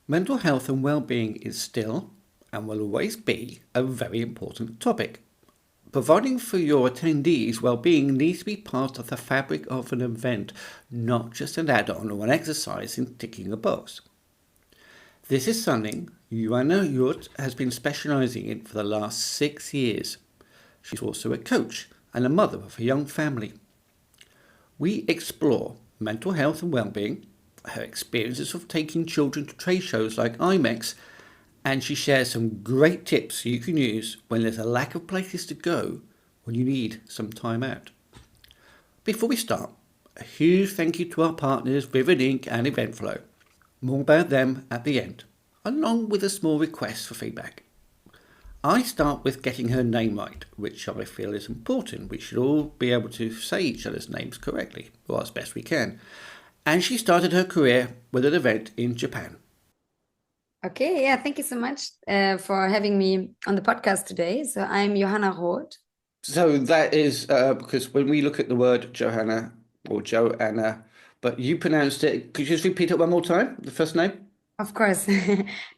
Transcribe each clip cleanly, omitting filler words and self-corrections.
Mental health and well-being is still, and will always be, a very important topic. Providing for your attendees well-being needs to be part of the fabric of an event, not just an add-on or an exercise in ticking a box. This is something Johanna Roodt has been specialising in for the last 6 years. She's also a coach and a mother of a young family. We explore mental health and well-being, her experiences of taking children to trade shows like IMEX, and she shares some great tips you can use when there's a lack of places to go when you need some time out. Before we start, a huge thank you to our partners Vivid Inc. and Eventflow. More about them at the end, along with a small request for feedback. I start with getting her name right, which I feel is important. We should all be able to say each other's names correctly, or as best we can. And she started her career with an event in Japan. Okay, yeah, thank you so much for having me on the podcast today. So I'm Johanna Roodt. So that is because when we look at the word Johanna or Joanna, but you pronounced it, could you just repeat it one more time, the first name? Of course,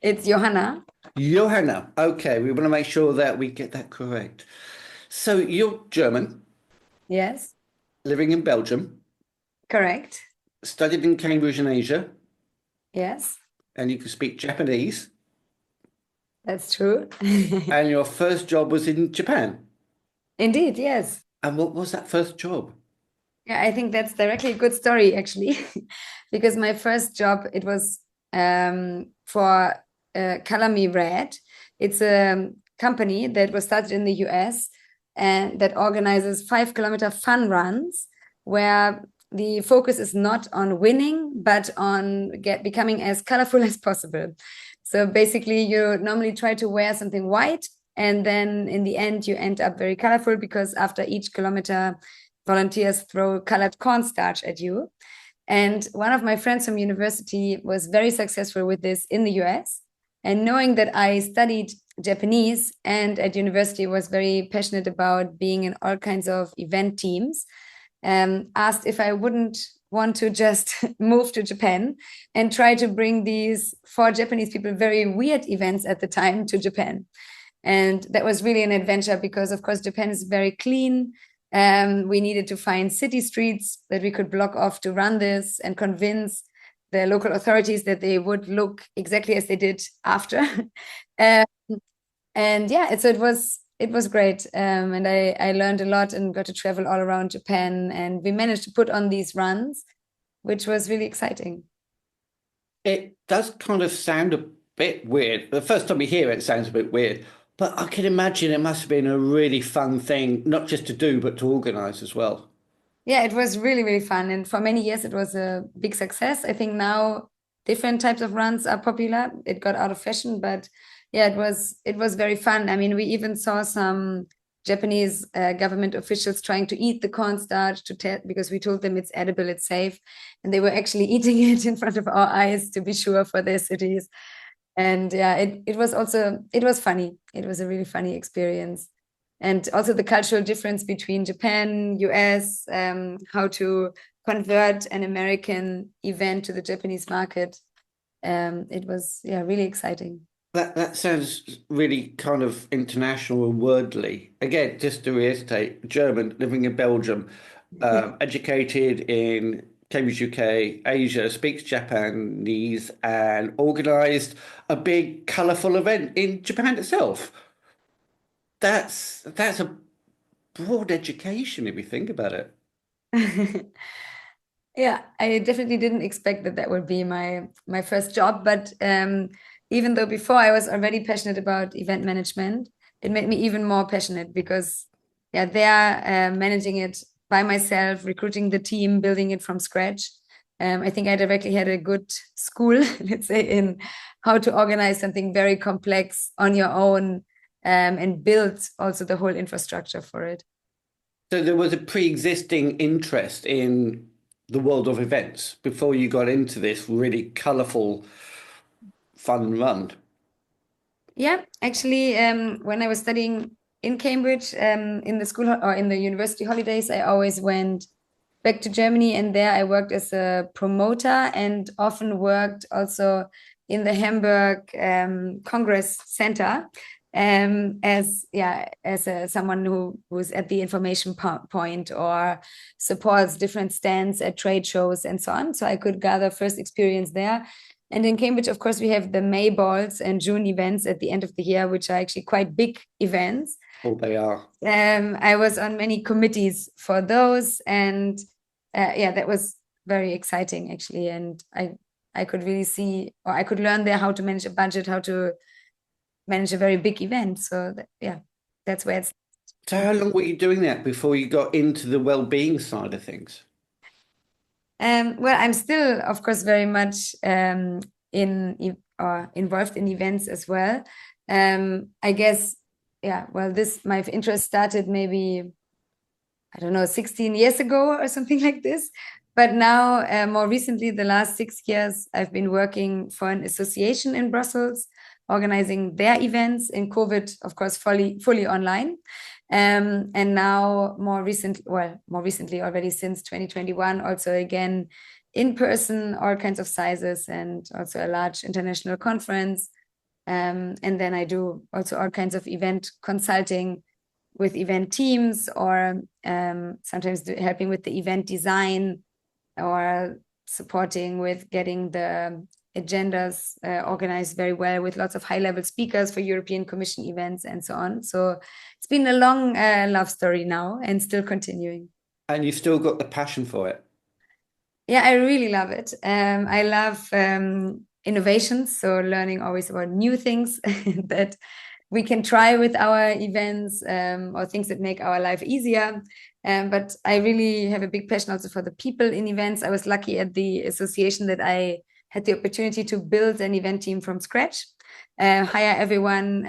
it's Johanna. Johanna. Okay, we want to make sure that we get that correct. So you're German, Yes, living in Belgium, correct. studied in Cambridge in Asia, Yes, and you can speak Japanese. that's true. And your first job was in Japan. Indeed, yes. And what was that first job? Yeah, I think that's directly a good story, actually, because my first job, it was for Color Me Red. It's a company that was started in the US and that organizes 5 kilometer fun runs where the focus is not on winning, but on becoming as colorful as possible. So basically, you normally try to wear something white, and then in the end, you end up very colorful because after each kilometer, volunteers throw colored cornstarch at you. And one of my friends from university was very successful with this in the US. And knowing that I studied Japanese and at university was very passionate about being in all kinds of event teams, asked if I wouldn't want to just move to Japan and try to bring these, for Japanese people, very weird events at the time to Japan. And that was really an adventure because, of course, Japan is very clean. We needed to find city streets that we could block off to run this and convince the local authorities that they would look exactly as they did after. um, and yeah, so it was great. And I learned a lot and got to travel all around Japan. And we managed to put on these runs, which was really exciting. It does kind of sound a bit weird. The first time you hear it, it sounds a bit weird. But I can imagine it must have been a really fun thing, not just to do, but to organize as well. Yeah, it was really, really fun. And for many years, it was a big success. I think now different types of runs are popular. It got out of fashion, but yeah, it was very fun. I mean, we even saw some Japanese government officials trying to eat the cornstarch because we told them it's edible, it's safe, and they were actually eating it in front of our eyes to be sure for their cities. And yeah, it was funny. It was a really funny experience. And also the cultural difference between Japan, US, how to convert an American event to the Japanese market. It was, yeah, really exciting. That sounds really kind of international and worldly. Again, just to reiterate, German, living in Belgium, educated in Cambridge, UK, Asia, speaks Japanese, and organized a big, colourful event in Japan itself. That's a broad education if you think about it. Yeah, I definitely didn't expect that that would be my first job, but even though before I was already passionate about event management, it made me even more passionate because yeah, they are managing it by myself, recruiting the team, building it from scratch. I think I directly had a good school, let's say, in how to organize something very complex on your own, and build also the whole infrastructure for it. So there was a pre-existing interest in the world of events before you got into this really colourful, fun run. Yeah, actually, when I was studying in Cambridge, in the school or in the university holidays, I always went back to Germany, and there I worked as a promoter and often worked also in the Hamburg Congress Center, someone who's at the information point or supports different stands at trade shows and so on. So I could gather first experience there. And in Cambridge, of course, we have the May balls and June events at the end of the year, which are actually quite big events. Oh, they are. I was on many committees for those, and that was very exciting actually. And I could really see, or I could learn there how to manage a budget, how to manage a very big event. So that's where it's. So how long were you doing that before you got into the well-being side of things? Well, I'm still, of course, very much involved in events as well. I guess, well, my interest started maybe, I don't know, 16 years ago or something like this. But now, more recently, the last 6 years, I've been working for an association in Brussels, organizing their events in COVID, of course, fully online. And now more recently already since 2021, also again in person, all kinds of sizes, and also a large international conference. And then I do also all kinds of event consulting with event teams, or sometimes helping with the event design, or supporting with getting the agendas organized very well with lots of high-level speakers for European Commission events and so on. So it's been a long love story now, and still continuing. And you still got the passion for it. Yeah, I really love it. I love innovations, so learning always about new things that we can try with our events, or things that make our life easier. But I really have a big passion also for the people in events. I was lucky at the association that I had the opportunity to build an event team from scratch, hire everyone,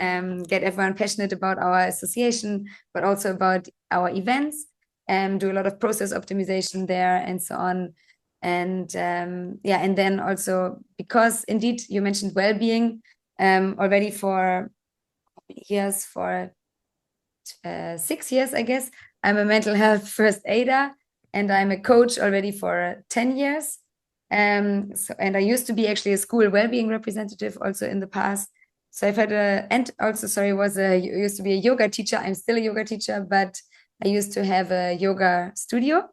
get everyone passionate about our association, but also about our events, do a lot of process optimization there and so on. And and then also, because indeed you mentioned well-being, already for 6 years, I guess. I'm a mental health first aider, and I'm a coach already for 10 years. And I used to be actually a school well-being representative also in the past. So I've had used to be a yoga teacher. I'm still a yoga teacher, but I used to have a yoga studio.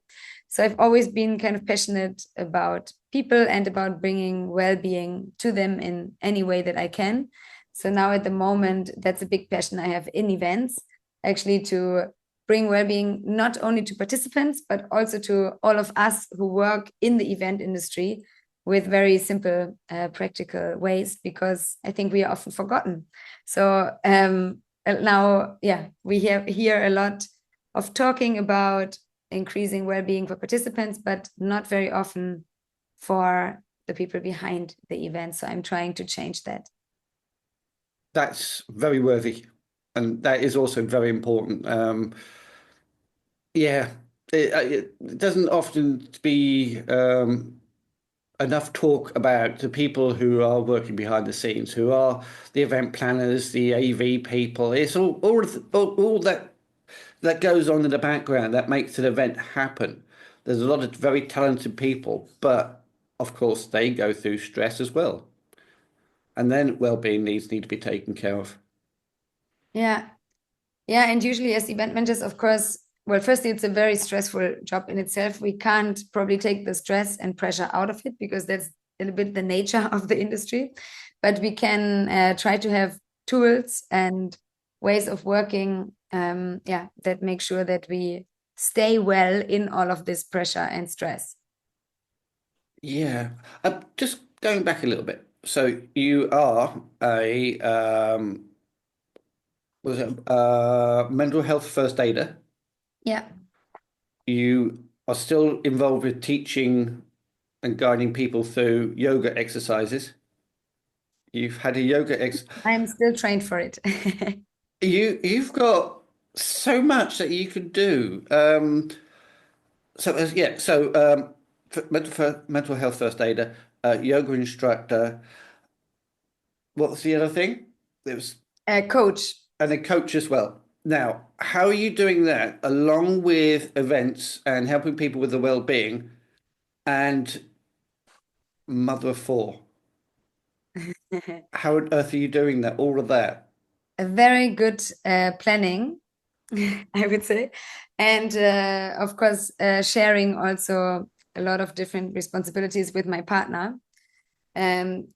So I've always been kind of passionate about people and about bringing well-being to them in any way that I can. So now at the moment, that's a big passion I have in events, actually, to bring well-being not only to participants, but also to all of us who work in the event industry with very simple, practical ways, because I think we are often forgotten. So now, we hear a lot of talking about increasing well-being for participants, but not very often for the people behind the event. So I'm trying to change that. That's very worthy, and that is also very important. Yeah, it doesn't often be enough talk about the people who are working behind the scenes, who are the event planners, the AV people. It's all that goes on in the background that makes an event happen. There's a lot of very talented people, but of course they go through stress as well. And then well-being needs need to be taken care of. Yeah. Yeah. And usually, as event managers, of course, well, firstly, it's a very stressful job in itself. We can't probably take the stress and pressure out of it, because that's a little bit the nature of the industry. But we can try to have tools and ways of working, that make sure that we stay well in all of this pressure and stress. Yeah. Just going back a little bit. So you are a was it mental health first aider. Yeah. You are still involved with teaching and guiding people through yoga exercises. You've had a yoga ex. I'm still trained for it. You've got so much that you could do. For mental health first aider, yoga instructor. What was the other thing? It was Coach. and a coach as well. Now, how are you doing that along with events and helping people with the well-being and mother of four? How on earth are you doing that? All of that? A very good planning, I would say, and of course sharing also a lot of different responsibilities with my partner. Um,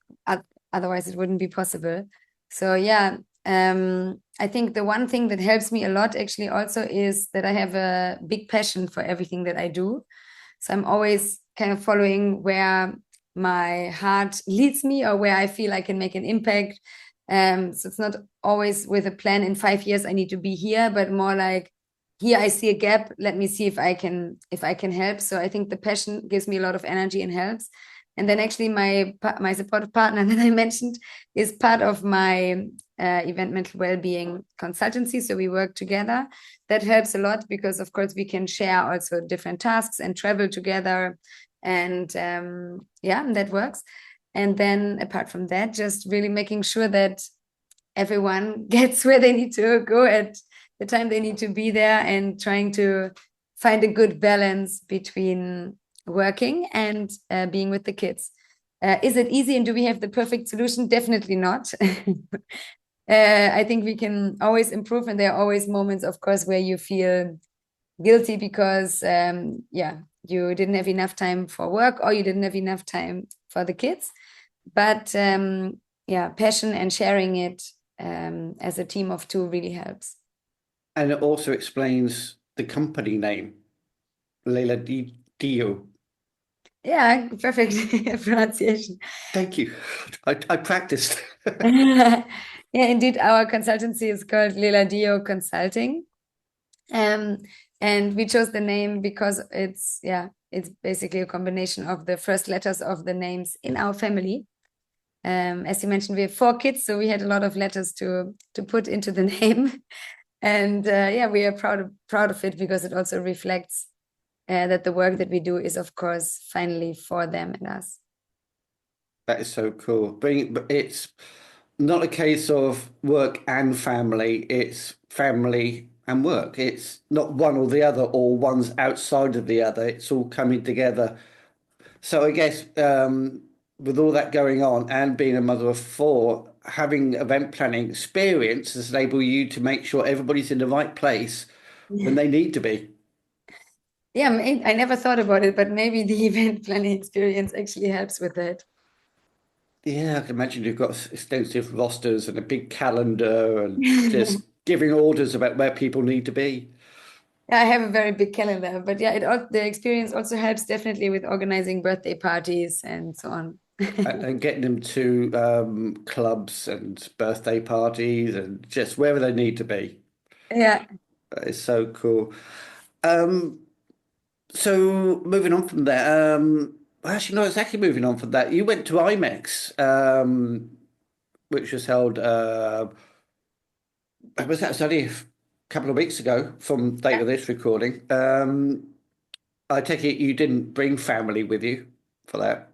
Otherwise it wouldn't be possible. So yeah, I think the one thing that helps me a lot actually also is that I have a big passion for everything that I do. So I'm always kind of following where my heart leads me or where I feel I can make an impact. So it's not always with a plan in 5 years I need to be here, but more like here I see a gap. Let me see if I can help. So I think the passion gives me a lot of energy and helps. And then actually my supportive partner that I mentioned is part of my event mental well-being consultancy. So we work together. That helps a lot because of course we can share also different tasks and travel together. And yeah, that works. And then apart from that, just really making sure that everyone gets where they need to go at the time they need to be there and trying to find a good balance between working and being with the kids. Is it easy and do we have the perfect solution? Definitely not. I think we can always improve, and there are always moments, of course, where you feel guilty because, yeah, you didn't have enough time for work or you didn't have enough time for the kids. But yeah, passion and sharing it as a team of two really helps. And it also explains the company name, Leladijo. Yeah, perfect pronunciation. Thank you. I practiced. Yeah, indeed, our consultancy is called Leladijo Consulting. Um, and we chose the name because it's basically a combination of the first letters of the names in our family. As you mentioned, we have 4 kids, so we had a lot of letters to put into the name. And yeah, we are proud of it because it also reflects that the work that we do is, of course, finally for them and us. That is so cool. But it's not a case of work and family, it's family and work. It's not one or the other, or one's outside of the other. It's all coming together. So I guess with all that going on and being a mother of 4, having event planning experience has enabled you to make sure everybody's in the right place when they need to be. Yeah, I never thought about it, but maybe the event planning experience actually helps with that. Yeah, I can imagine you've got extensive rosters and a big calendar and just giving orders about where people need to be. I have a very big calendar, but yeah, the experience also helps definitely with organizing birthday parties and so on. And getting them to clubs and birthday parties and just wherever they need to be. Yeah. That is so cool. Um, so moving on from that, well, actually, not exactly moving on from that. You went to IMEX, which was held, was that? It was only a couple of weeks ago from the date of this recording. I take it you didn't bring family with you for that.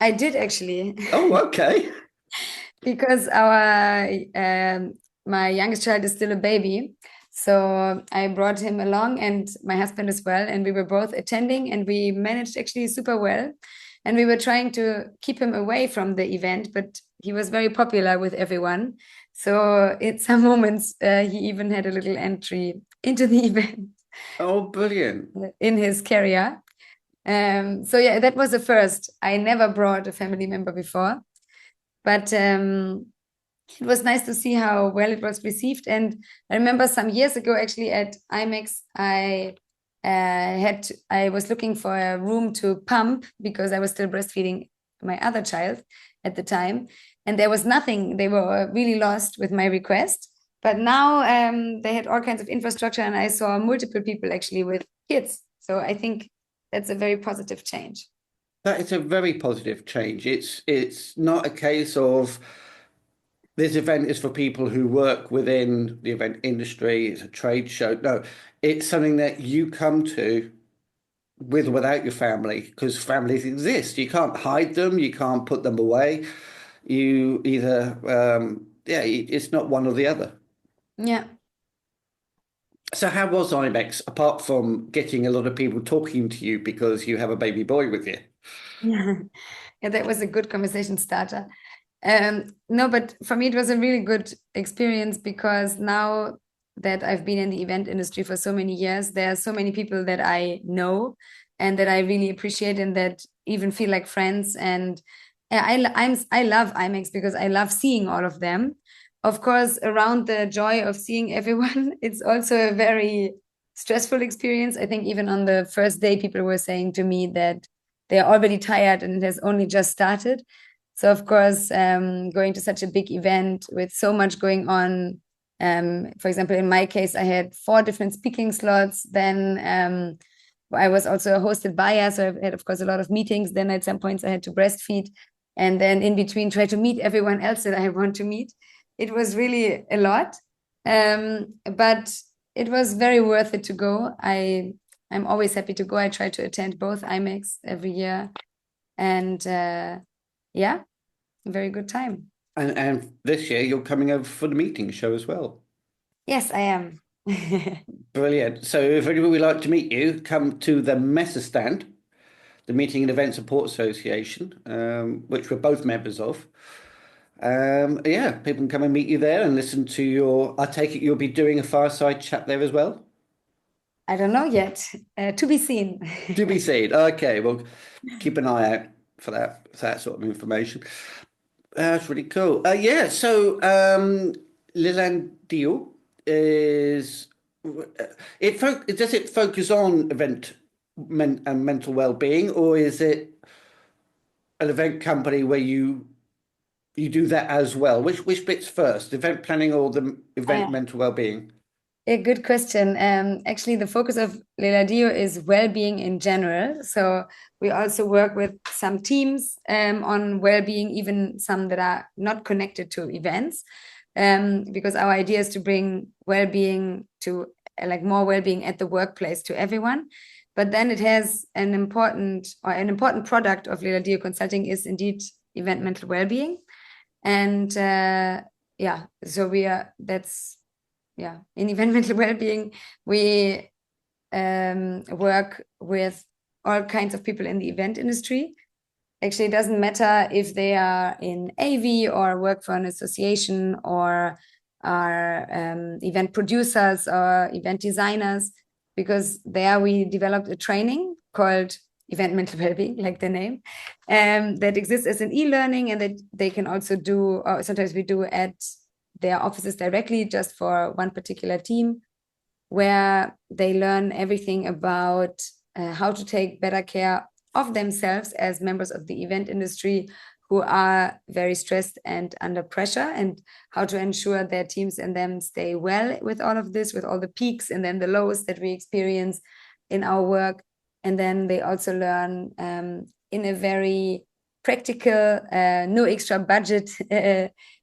I did actually. Oh, okay. Because our my youngest child is still a baby, so I brought him along and my husband as well, and we were both attending, and we managed actually super well. And we were trying to keep him away from the event, but he was very popular with everyone. So in some moments, he even had a little entry into the event Oh, brilliant. in his carrier. So yeah, that was the first. I never brought a family member before, but it was nice to see how well it was received. And I remember some years ago, actually at IMEX, I was looking for a room to pump because I was still breastfeeding my other child at the time, and there was nothing. They were really lost with my request. But now they had all kinds of infrastructure, and I saw multiple people actually with kids. So I think that's a very positive change. That is a very positive change. It's not a case of this event is for people who work within the event industry, it's a trade show. No, it's something that you come to with or without your family, because families exist. You can't hide them, you can't put them away. You either, yeah, it's not one or the other. Yeah. So how was IMEX, apart from getting a lot of people talking to you because you have a baby boy with you? Yeah, that was a good conversation starter. No, but for me, it was a really good experience because now that I've been in the event industry for so many years, there are so many people that I know and that I really appreciate and that even feel like friends. And I love IMEX because I love seeing all of them. Of course, around the joy of seeing everyone, it's also a very stressful experience. I think even on the first day, people were saying to me that they're already tired and it has only just started. So of course, going to such a big event with so much going on. For example, in my case, I had 4 different speaking slots. Then I was also a hosted buyer, so I had, of course, a lot of meetings. Then at some points, I had to breastfeed, and then in between, try to meet everyone else that I want to meet. It was really a lot, but it was very worth it to go. I'm always happy to go. I try to attend both IMEX every year, and yeah, very good time. And this year you're coming over for the meeting show as well. Yes, I am. Brilliant. So if anybody would like to meet you, come to the Messer stand, the Meeting and Event Support Association, which we're both members of. Yeah, people can come and meet you there and listen to your. I take it you'll be doing a fireside chat there as well. I don't know yet. To be seen. To be seen. Okay, well, keep an eye out for that sort of information. That's really cool. Yeah, so Leladijo is does it focus on and mental well-being, or is it an event company where you do that as well? Which bit's first, event planning or the event Uh, mental well-being? a good question. Actually, the focus of Leladijo is well-being in general. So we also work with some teams on well-being, even some that are not connected to events, because our idea is to bring well-being to like more well-being at the workplace to everyone. But then it has an important product of Leladijo Consulting is indeed event mental well-being. And yeah, so we are that's yeah, in event mental well-being, we work with all kinds of people in the event industry. Actually, it doesn't matter if they are in AV or work for an association or are event producers or event designers, because there we developed a training called event mental well-being, like the name, that exists as an e-learning, and that they can also do, or sometimes we do at their offices directly just for one particular team, where they learn everything about how to take better care of themselves as members of the event industry who are very stressed and under pressure, and how to ensure their teams and them stay well with all of this, with all the peaks and then the lows that we experience in our work. And then they also learn in a very practical, no extra budget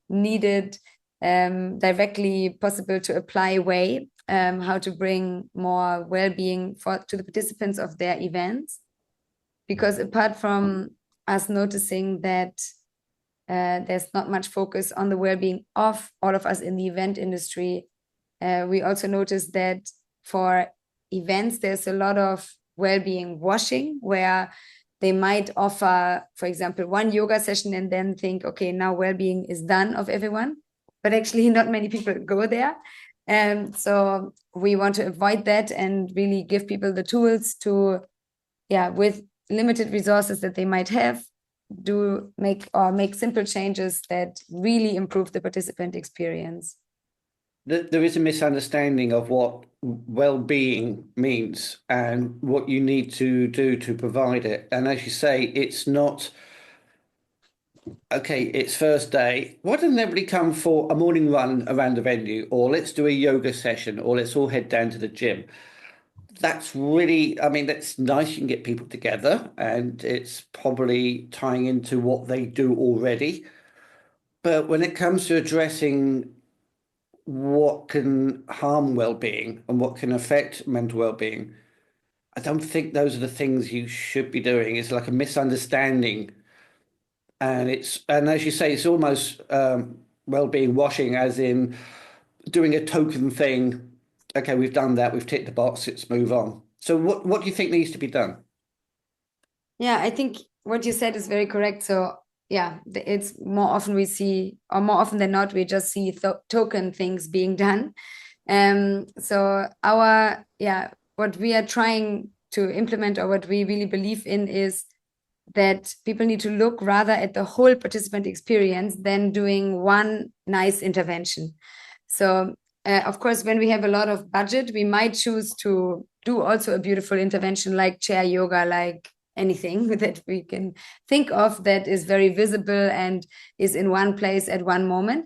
needed, directly possible to apply way, how to bring more well-being to the participants of their events. Because apart from us noticing that there's not much focus on the well-being of all of us in the event industry, we also noticed that for events, there's a lot of well-being washing, where they might offer, for example, one yoga session and then think, okay, now well-being is done of everyone. But actually, not many people go there. And so we want to avoid that and really give people the tools to, yeah, with limited resources that they might have, make simple changes that really improve the participant experience. There is a misunderstanding of what well-being means and what you need to do to provide it. And as you say, it's not, okay, it's first day. Why doesn't everybody come for a morning run around the venue? Or let's do a yoga session, or let's all head down to the gym. That's really, I mean, that's nice. You can get people together, and it's probably tying into what they do already. But when it comes to addressing what can harm well-being and what can affect mental well-being, I don't think those are the things you should be doing. It's like a misunderstanding, and as you say, it's almost well-being washing, as in doing a token thing. Okay, we've done that. We've ticked the box. Let's move on. So, what do you think needs to be done? Yeah, I think what you said is very correct. So it's more often we see, or more often than not, we just see token things being done. So what we are trying to implement, or what we really believe in, is that people need to look rather at the whole participant experience than doing one nice intervention. So, of course, when we have a lot of budget, we might choose to do also a beautiful intervention like chair yoga, like anything that we can think of that is very visible and is in one place at one moment.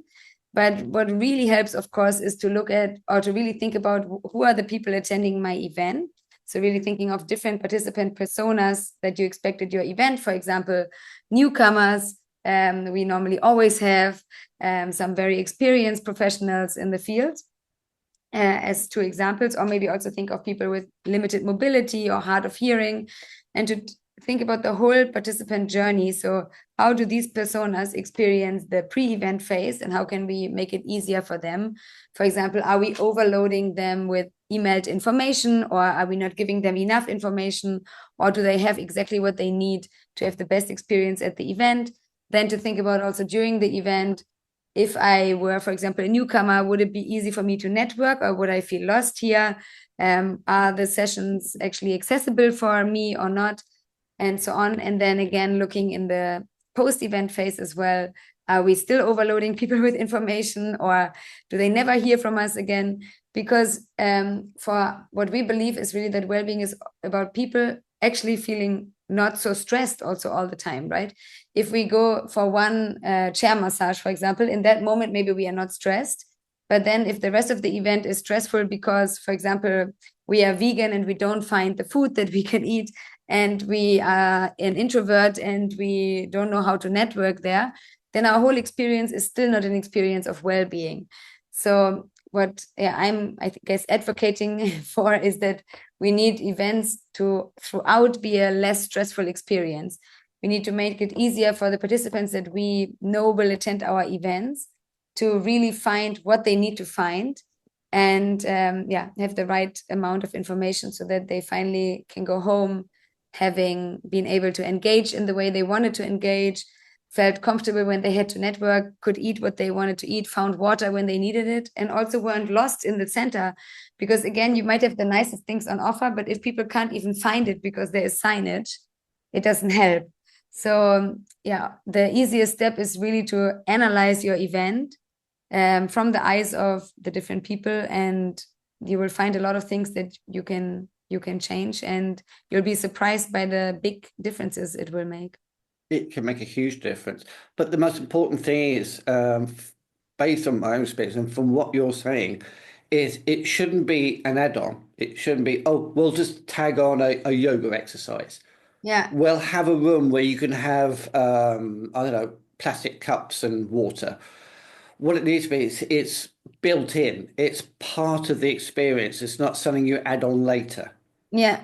But what really helps, of course, is to look at, or to really think about, who are the people attending my event. So really thinking of different participant personas that you expect at your event. For example, newcomers. We normally always have some very experienced professionals in the field as two examples, or maybe also think of people with limited mobility or hard of hearing, and to think about the whole participant journey. So how do these personas experience the pre-event phase, and how can we make it easier for them? For example, are we overloading them with emailed information, or are we not giving them enough information, or do they have exactly what they need to have the best experience at the event? Then to think about also during the event, if I were, for example, a newcomer, would it be easy for me to network, or would I feel lost here? Are the sessions actually accessible for me or not? And so on. And then again, looking in the post-event phase as well, are we still overloading people with information, or do they never hear from us again? Because for what we believe is really that well-being is about people actually feeling not so stressed also all the time, right? If we go for one chair massage, for example, in that moment, maybe we are not stressed. But then if the rest of the event is stressful because, for example, we are vegan and we don't find the food that we can eat, and we are an introvert and we don't know how to network there, then our whole experience is still not an experience of well-being. So what I guess advocating for is that we need events to throughout be a less stressful experience. We need to make it easier for the participants that we know will attend our events to really find what they need to find, and have the right amount of information so that they finally can go home having been able to engage in the way they wanted to engage, felt comfortable when they had to network, could eat what they wanted to eat, found water when they needed it, and also weren't lost in the center. Because again, you might have the nicest things on offer, but if people can't even find it because there is signage, it doesn't help. So the easiest step is really to analyze your event from the eyes of the different people, and you will find a lot of things that you can change, and you'll be surprised by the big differences it will make. It can make a huge difference. But the most important thing is, based on my own experience and from what you're saying, is it shouldn't be an add-on. It shouldn't be, oh, we'll just tag on a yoga exercise. Yeah. We'll have a room where you can have, I don't know, plastic cups and water. What it needs to be is it's built in. It's part of the experience. It's not something you add on later. Yeah,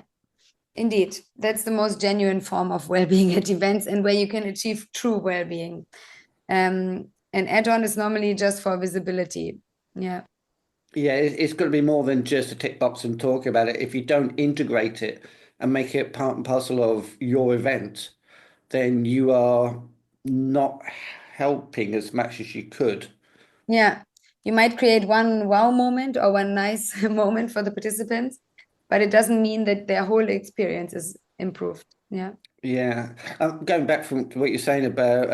indeed. That's the most genuine form of well-being at events, and where you can achieve true well-being. An add-on is normally just for visibility. Yeah. Yeah, it's got to be more than just a tick box and talk about it. If you don't integrate it and make it part and parcel of your event, then you are not helping as much as you could. Yeah. You might create one wow moment or one nice moment for the participants, but it doesn't mean that their whole experience is improved. Yeah. Yeah. Going back from what you're saying about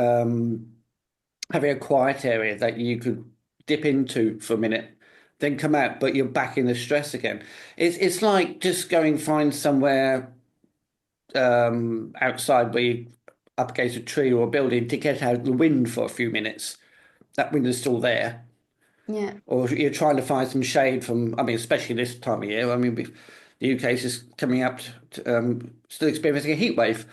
having a quiet area that you could dip into for a minute, then come out, but you're back in the stress again. It's like just going find somewhere outside where you up against a tree or a building to get out the wind for a few minutes. That wind is still there. Yeah. Or if you're trying to find some shade from, I mean, especially this time of year. I mean, the UK is just coming up, still experiencing a heat wave,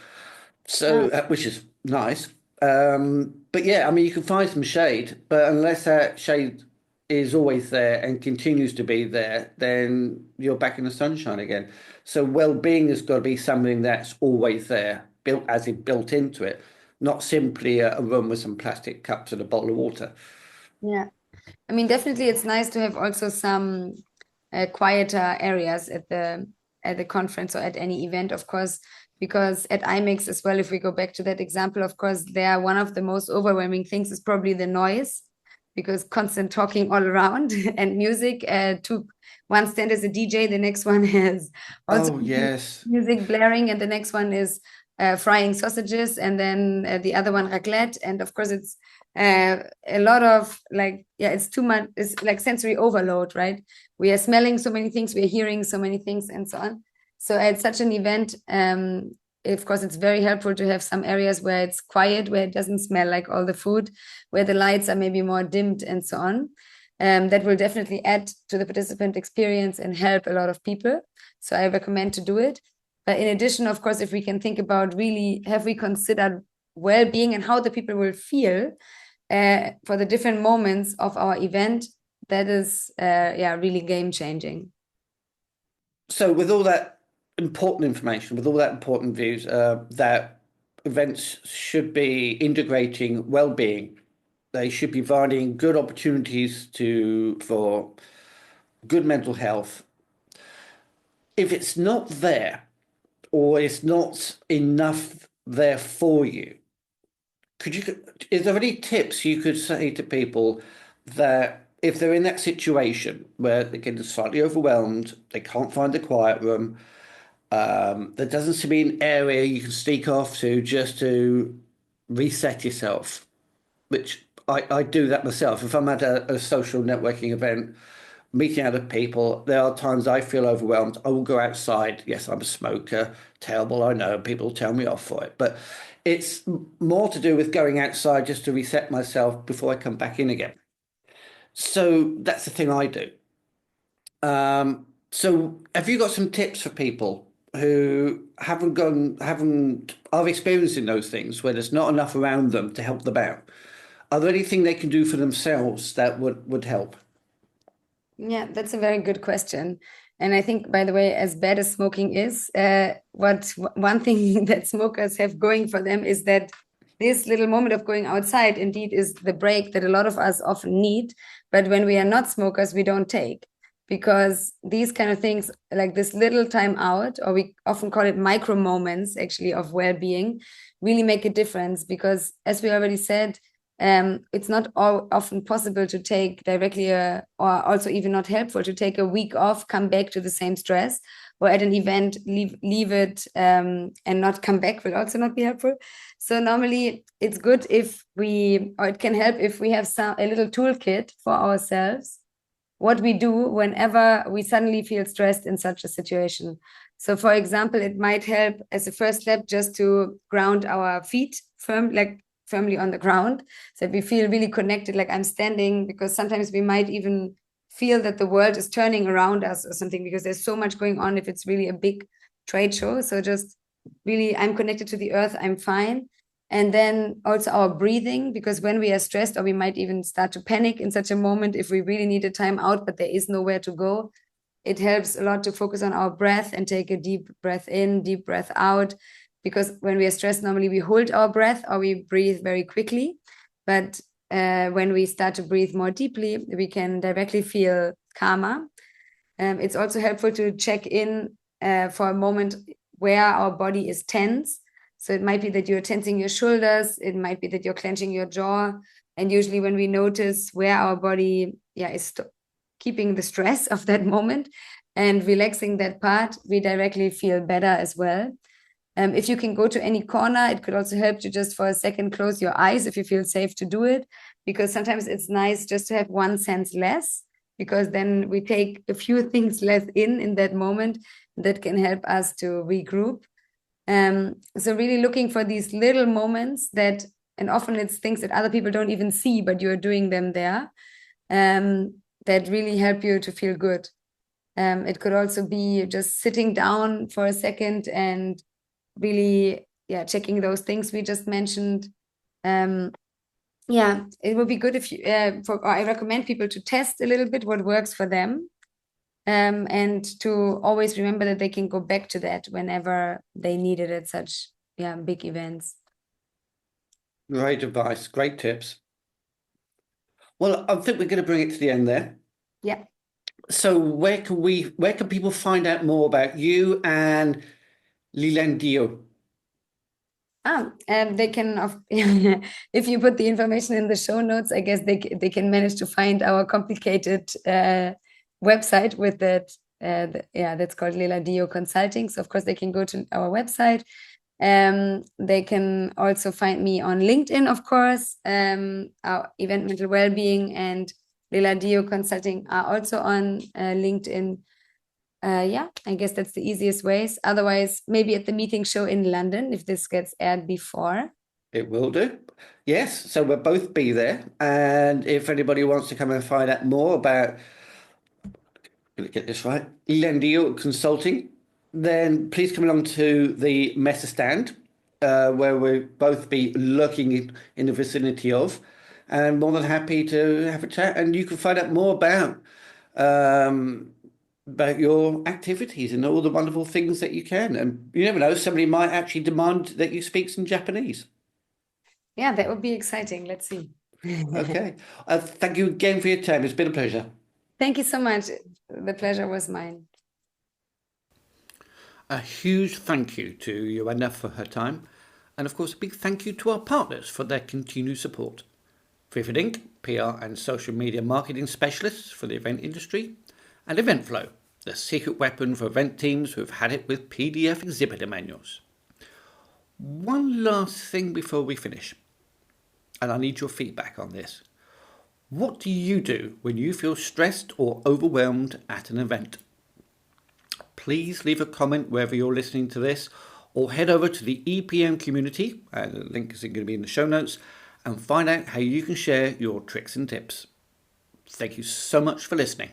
so Ah, which is nice. But yeah, I mean, you can find some shade, but unless that shade is always there and continues to be there, then you're back in the sunshine again. So well-being has got to be something that's always there, built as in built into it, not simply a room with some plastic cups and a bottle of water. yeah. I mean, definitely it's nice to have also some quieter areas at the conference or at any event, of course, because at IMEX as well, if we go back to that example, of course, there one of the most overwhelming things is probably the noise, because constant talking all around and music. One stand is a DJ, the next one has also yes. music blaring, and the next one is frying sausages, and then the other one raclette. And of course, it's a lot of it's too much. It's like sensory overload, right? We are smelling so many things, we are hearing so many things, and so on. So at such an event, of course, it's very helpful to have some areas where it's quiet, where it doesn't smell like all the food, where the lights are maybe more dimmed and so on. That will definitely add to the participant experience and help a lot of people. So I recommend to do it. But in addition, of course, if we can think about really, have we considered well-being and how the people will feel for the different moments of our event, that is, really game-changing. So with all that important information, with all that important views, that events should be integrating well-being. They should be providing good opportunities for good mental health. If it's not there, or it's not enough there for you, is there any tips you could say to people that if they're in that situation where they're getting slightly overwhelmed, they can't find a quiet room, there doesn't seem to be an area you can sneak off to just to reset yourself, which I do that myself. If I'm at a social networking event, meeting other people, there are times I feel overwhelmed. I will go outside. Yes, I'm a smoker. Terrible, I know. People tell me off for it. But it's more to do with going outside just to reset myself before I come back in again. So that's the thing I do. So have you got some tips for people who are experiencing those things where there's not enough around them to help them out? Are there anything they can do for themselves that would help? Yeah, that's a very good question. And I think, by the way, as bad as smoking is, one thing that smokers have going for them is that this little moment of going outside indeed is the break that a lot of us often need. But when we are not smokers, we don't take, because these kind of things, like this little time out, or we often call it micro moments actually of well-being, really make a difference. Because as we already said, it's not often possible to take directly or also even not helpful to take a week off, come back to the same stress, or at an event leave it and not come back will also not be helpful. So normally it's good or it can help if we have a little toolkit for ourselves, what we do whenever we suddenly feel stressed in such a situation. So for example, it might help as a first step just to ground our feet firmly on the ground, so that we feel really connected, like I'm standing, because sometimes we might even feel that the world is turning around us or something, because there's so much going on if it's really a big trade show. So just really, I'm connected to the earth, I'm fine. And then also our breathing, because when we are stressed, or we might even start to panic in such a moment, if we really need a time out, but there is nowhere to go, it helps a lot to focus on our breath and take a deep breath in, deep breath out. Because when we are stressed, normally we hold our breath or we breathe very quickly. But when we start to breathe more deeply, we can directly feel calmer. It's also helpful to check in for a moment where our body is tense. So it might be that you're tensing your shoulders. It might be that you're clenching your jaw. And usually when we notice where our body is keeping the stress of that moment and relaxing that part, we directly feel better as well. If you can go to any corner, it could also help to just for a second close your eyes if you feel safe to do it, because sometimes it's nice just to have one sense less, because then we take a few things less in that moment that can help us to regroup. So really looking for these little moments and often it's things that other people don't even see, but you're doing them there, that really help you to feel good. It could also be just sitting down for a second and really checking those things we just mentioned. It would be good if you I recommend people to test a little bit what works for them, and to always remember that they can go back to that whenever they need it at such big events. Great advice, great tips. Well, I think we're going to bring it to the end there. Yeah. So where can people find out more about you and Leladijo? They can, if you put the information in the show notes, I guess they can manage to find our complicated website with that. That's called Leladijo Consulting. So of course they can go to our website. They can also find me on LinkedIn, of course. Our event mental wellbeing and Leladijo Consulting are also on LinkedIn. I guess that's the easiest ways. Otherwise, maybe at the meeting show in London, if this gets aired before. It will do. Yes, so we'll both be there. And if anybody wants to come and find out more about, let me get this right, Leladijo Consulting, then please come along to the Meta stand, where we'll both be lurking in the vicinity of, and more than happy to have a chat. And you can find out more about your activities and all the wonderful things that you can. And you never know, somebody might actually demand that you speak some Japanese. Yeah, that would be exciting. Let's see. Okay. Thank you again for your time. It's been a pleasure. Thank you so much. The pleasure was mine. A huge thank you to Johanna for her time. And of course, a big thank you to our partners for their continued support. Vivid Inc., PR and social media marketing specialists for the event industry, and Eventflow, the secret weapon for event teams who've had it with PDF exhibitor manuals. One last thing before we finish, and I need your feedback on this. What do you do when you feel stressed or overwhelmed at an event? Please leave a comment wherever you're listening to this, or head over to the EPM community, and the link is going to be in the show notes, and find out how you can share your tricks and tips. Thank you so much for listening.